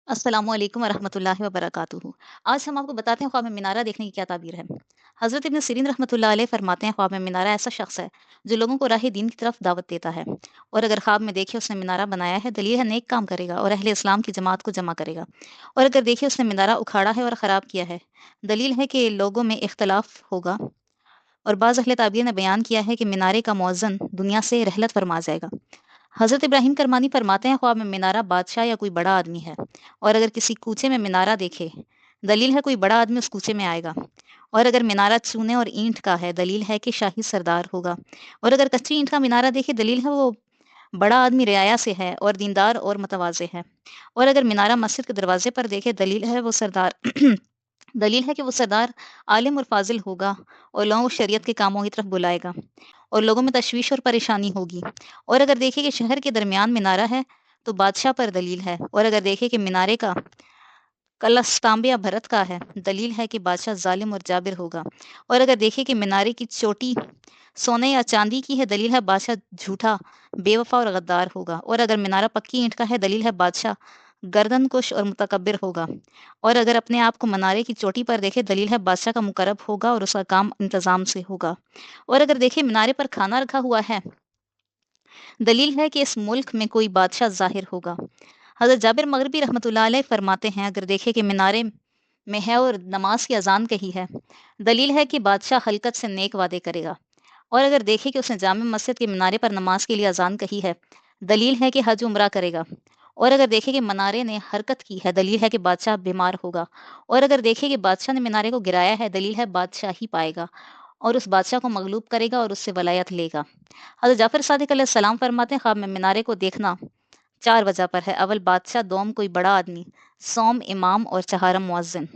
अस्सलामु अलैकुम वरहमतुल्लाहि वबरकातुहू। आज हम आपको बताते हैं ख्वाब में मीनारा देखने की क्या ताबीर है। हज़रत इब्न सीरीन रहमतुल्लाह अलैह फरमाते हैं ख्वाब में मीनारा ऐसा शख्स है जो लोगों को राह दीन की तरफ दावत देता है और अगर ख्वाब में देखे उसने मीनारा बनाया है दलील है नेक काम करेगा और अहले इस्लाम की जमात को जमा करेगा और अगर देखिए उसने मीनारा उखाड़ा है और ख़राब किया है दलील है कि लोगों में इख्तलाफ होगा और बाज़ अहले ताबीर ने बयान किया है कि मीनारे का मुअज़्ज़न दुनिया से रहलत फरमा जाएगा। हज़रत इब्राहीम करमानी फरमाते हैं ख्वाब में मीनारा बादशाह या कोई बड़ा आदमी है और अगर किसी कूचे में मीनारा देखे दलील है कोई बड़ा आदमी उस कूचे में आएगा और अगर मीनारा चूने और ईंट का है दलील है कि शाही सरदार होगा और अगर कच्ची ईंट का मीनारा देखे दलील है वो बड़ा आदमी रियाया से है और दीनदार और मतवाज़े है और अगर मीनारा मस्जिद के दरवाजे पर देखे दलील है वो सरदार दलील है कि वो सरदार आलिम और फाजिल होगा और लोगों को शरीयत के कामों की तरफ बुलाएगा और लोगों में तशवीश और परेशानी होगी और अगर देखें कि शहर के दरमियान मीनारा है तो बादशाह पर दलील है और अगर देखें कि मीनारे का कलश तांबे या भरत का है दलील है कि बादशाह जालिम और जाबिर होगा और अगर देखें कि मीनारे की चोटी सोने या चांदी की है दलील है बादशाह झूठा बेवफा और गद्दार होगा और अगर मीनारा पक्की ईंट का है दलील है बादशाह गर्दनकुश और मुतकब्बिर होगा और अगर अपने आप को मनारे की चोटी पर देखे दलील है बादशाह का मुकर्रब होगा और उसका काम इंतजाम से होगा और अगर देखे मीनारे पर खाना रखा हुआ है दलील है कि इस मुल्क में कोई बादशाह ज़ाहिर होगा। हज़रत जाबिर मग़रिबी रहमतुल्लाह अलैह फरमाते हैं अगर देखें कि मीनारे में है और नमाज की अज़ान कही है, दलील है कि बादशाह हलकत से नेक वादे करेगा। और अगर देखें कि उसने जामे मस्जिद के मीनारे पर नमाज के लिए अज़ान कही है, दलील है कि हज उम्रा करेगा। और अगर देखें कि मनारे ने हरकत की है, दलील है कि बादशाह बीमार होगा। और अगर देखें कि बादशाह ने मीनारे को गिराया है, दलील है बादशाह ही पाएगा और उस बादशाह को मगलूब करेगा और उससे वलायत लेगा। हज़रत जाफ़र सादिक अलैहिस्सलाम फरमाते हैं ख्वाब में मीनारे को देखना 4 वजह पर है। अव्वल बादशाह, दोम कोई बड़ा आदमी, सौम इमाम और चहारम मुअज़्ज़िन।